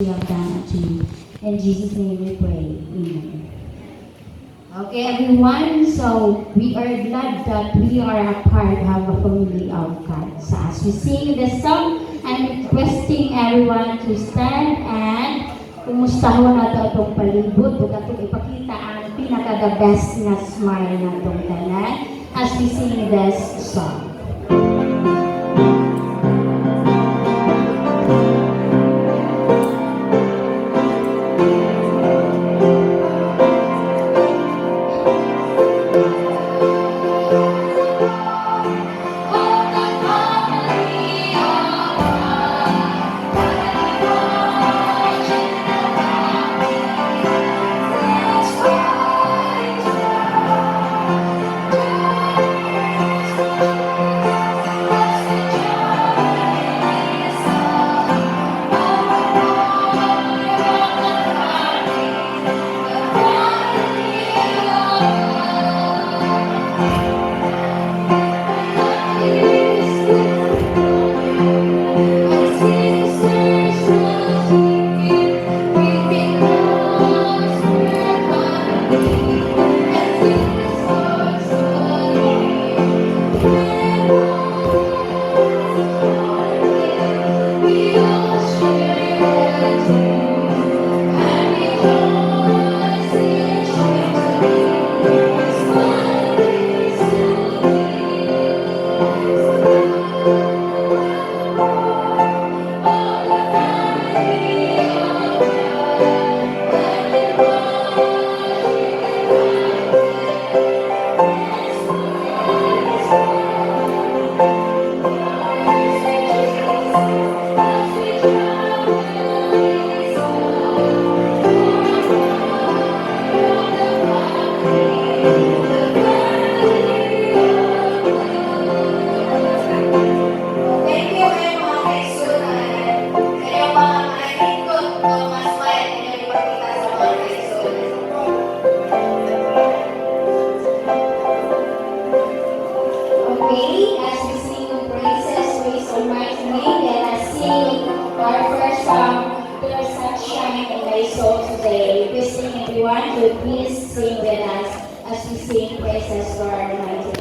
we have done unto you. In Jesus' name we pray. Amen. Okay, everyone, so we are glad that we are a part of a family of God. So as we sing this song, I'm requesting everyone to stand and kumustahon nato atong palibot ug atong ipakita ang pinaka-the best na smile natong tanan as we sing this song. Today, requesting everyone to please sing with us as we sing praises to our Almighty